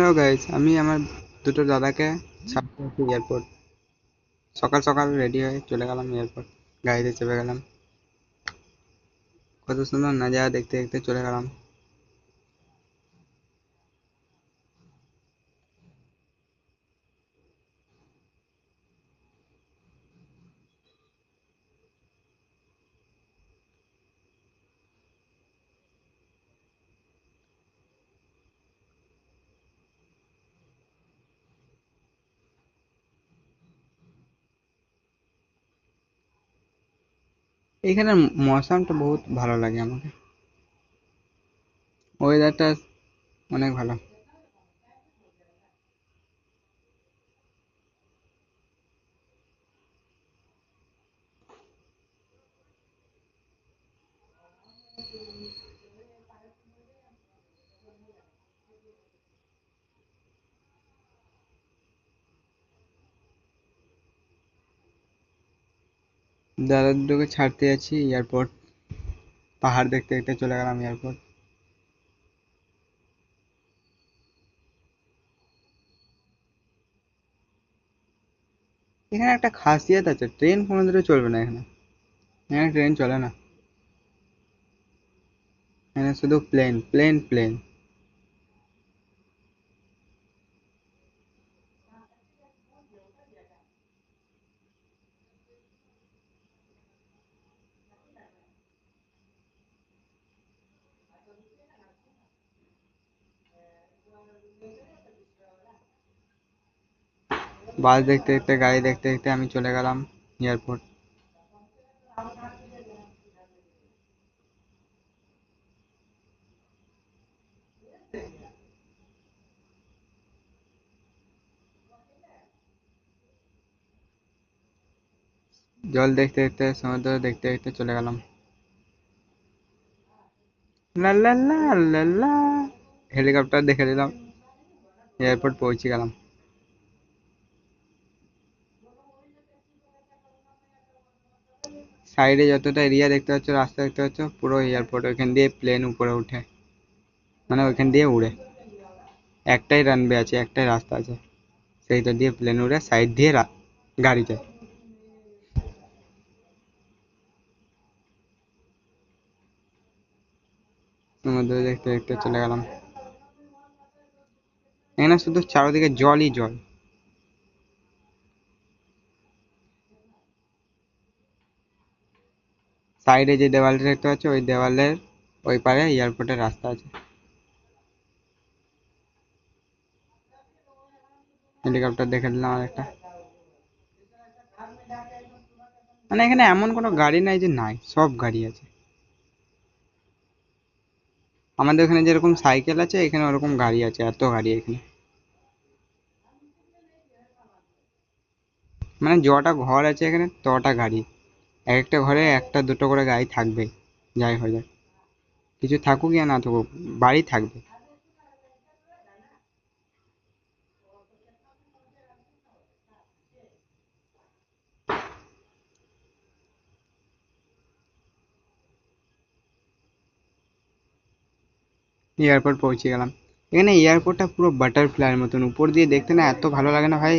Hello guys, আমি আমার দুটো দাদাকে ছাড়তে হচ্ছে এয়ারপোর্ট। সকাল সকাল রেডি হয়ে চলে গেলাম এয়ারপোর্ট। গাড়িতে চেপে গেলাম। কত সুন্দর নাজারা দেখতে দেখতে চলে গেলাম। এখানে মৌসামটা বহুত ভালো লাগে আমাকে। ওয়েদারটা অনেক ভালো। দাদা দুটোকে ছাড়তে যাচ্ছি এয়ারপোর্ট। পাহাড় দেখতে দেখতে চলে গেলাম এয়ারপোর্ট। এখানে একটা খাসিয়ত আছে, ট্রেন কোনো দূরে চলবে না এখানে। এখানে ট্রেন চলে না। এখানে শুধু প্লেন প্লেন প্লেন। বাস দেখতে দেখতে গাড়ি দেখতে দেখতে আমি চলে গেলাম এয়ারপোর্ট। জল দেখতে দেখতে সমুদ্র দেখতে দেখতে চলে গেলাম। লা লা লা লা লা। হেলিকপ্টার দেখে দিলাম। এয়ারপোর্ট পৌঁছে গেলাম। সাইডে যতটা এরিয়া দেখতে পাচ্ছ, রাস্তা দেখতে পাচ্ছ, পুরো এয়ারপোর্ট। ওইখান দিয়ে প্লেন উপরে উঠে, মানে ওইখান দিয়ে উড়ে। একটাই রানওয়ে আছে, একটাই রাস্তা আছে, সেইটা দিয়ে প্লেন উড়ে, সাইড দিয়ে গাড়ি যায়। সমুদ্র দেখতে দেখতে চলে গেলাম। এখানে শুধু চারদিকে জলই জল। সাইডে যে দেওয়ালটা দেখতে পাচ্ছ, ওই দেওয়ালের ওই পারে এয়ারপোর্টের রাস্তা আছে। হেলিকপ্টার দেখে দিলাম আর একটা। মানে এখানে এমন কোনো গাড়ি নাই যে নাই, সব গাড়ি আছে। আমাদের ওখানে যেরকম সাইকেল আছে, এখানে ওরকম গাড়ি আছে, এত গাড়ি এখানে। মানে যটা ঘর আছে এখানে তটা গাড়ি। এক একটা ঘরে একটা দুটো করে গাড়ি থাকবে, যাই হয়ে যায়। কিছু থাকুক ইয়া না থাকুক, বাড়ি থাকবে। এয়ারপোর্ট পৌঁছে গেলাম। এখানে এয়ারপোর্টটা পুরো বাটারফ্লাইয়ের মতন, উপর দিয়ে দেখতে না এত ভালো লাগে না ভাই।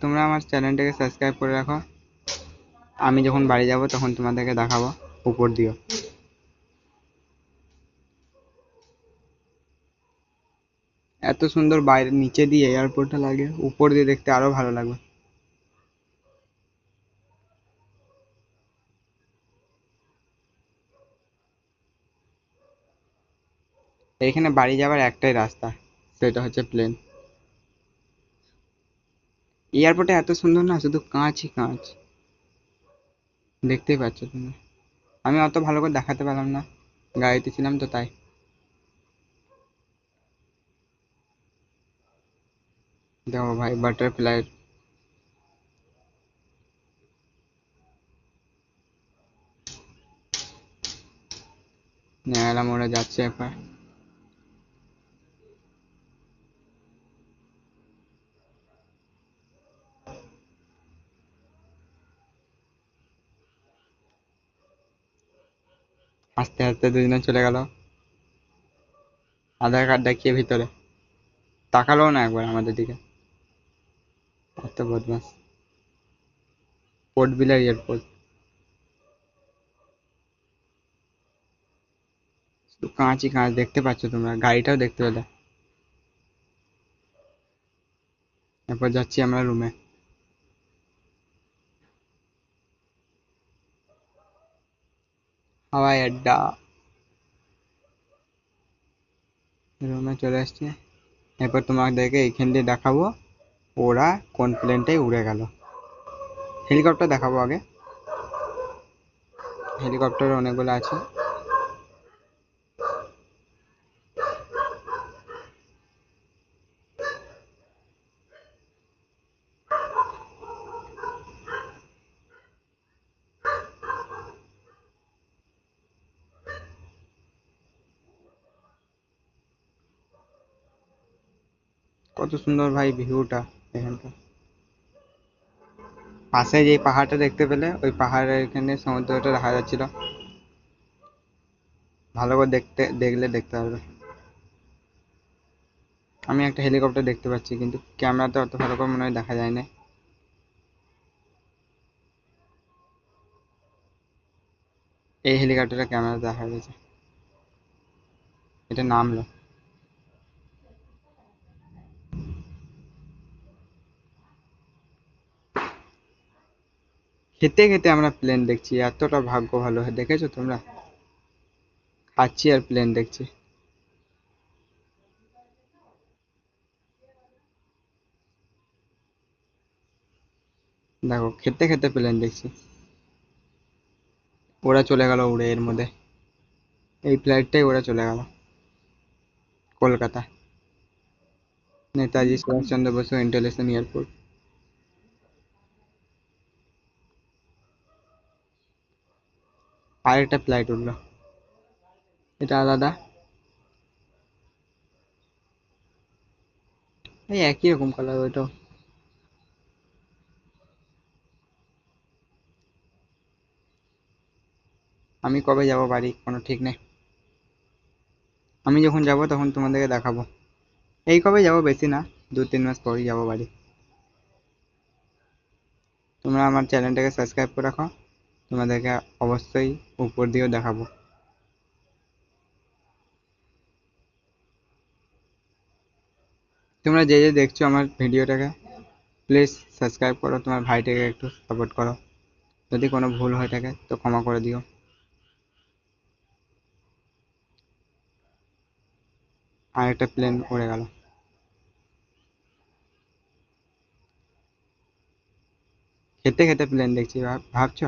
তোমরা আমার চ্যানেলটাকে সাবস্ক্রাইব করে রাখো। আমি যখন বাড়ি যাব তখন তোমাদেরকে দেখাবো উপর দিও। এত সুন্দর বাইরে নিচে দিয়ে এয়ারপোর্টটা লাগে, উপর দিয়ে দেখতে আরো ভালো লাগবে। এইখানে বাড়ি যাওয়ার একটাই রাস্তা, সেটা হচ্ছে প্লেন। এয়ারপোর্টে এত সুন্দর না, শুধু কাঁচই কাঁচ। দেখতেই পাচ্ছ তুমি। আমি অত ভালো করে দেখাতে পারলাম না, গাড়িতে ছিলাম তো তাই। দেখো ভাই, বাটারফ্লাই ন্যাড়া মোড়ে যাচ্ছে একবার। আস্তে আস্তে দুজনে চলে গেল, আধার কার্ড দেখিয়ে ভিতরে, তাকালো না একবার আমাদের দিকে। এত বদমাস। পোর্ট বিলার এয়ারপোর্ট, শুধু কাঁচই কাঁচ, দেখতে পাচ্ছ তোমরা, গাড়িটাও দেখতে পেলে। এরপর যাচ্ছি আমরা রুমে। হাওয়াই আড্ডা, রুমে চলে এসছি। এরপর তোমাদেরকে এইখান দিয়ে দেখাবো ওরা কোন প্লেনটাই উড়ে গেল। হেলিকপ্টার দেখাবো আগে, হেলিকপ্টার অনেকগুলো আছে। কত সুন্দর ভাই ভিউটা এখানটা। পাশে যে পাহাড়টা দেখতে পেলে, ওই পাহাড়ের এখানে সমুদ্রটা দেখা যাচ্ছিল। ভালো করে দেখলে দেখতে পারবে। আমি একটা হেলিকপ্টার দেখতে পাচ্ছি, কিন্তু ক্যামেরাতে অত ভালো করে মনে হয় দেখা যায় না। এই হেলিকপ্টারটা ক্যামেরাতে দেখা গেছে। এটা নামলো। খেতে খেতে আমরা প্লেন দেখছি, এতটা ভাগ্য ভালো। দেখেছো তোমরা? খাচ্ছি আর প্লেন দেখছি। দেখো, খেতে খেতে প্লেন দেখছি। ওরা চলে গেল উড়ে এর মধ্যে, এই ফ্লাইটটাই ওরা চলে গেল কলকাতা, নেতাজি সুভাষচন্দ্র বসু ইন্টারন্যাশনাল এয়ারপোর্ট। আর একটা ফ্লাইট উঠলো, এটা আলাদা। এই একই রকম কালার ওইটাও। আমি কবে যাব বাড়ি কোনো ঠিক নেই। আমি যখন যাব তখন তোমাদেরকে দেখাবো। এই কবে যাব, বেশি না, 2-3 মাস পরই যাব বাড়ি। তোমরা আমার চ্যানেলটাকে সাবস্ক্রাইব করে রাখো, তোমাদেরকে অবশ্যই উপর দিয়েও দেখাবো। তোমরা যে যে দেখছো আমার ভিডিওটাকে, প্লিজ সাবস্ক্রাইব করো, তোমার ভাইটাকে একটু সাপোর্ট করো। যদি কোনো ভুল হয়ে থাকে তো ক্ষমা করে দিও। আর একটা প্লেন উড়ে গেল। খেতে খেতে প্লেন দেখছি, ভাবছো?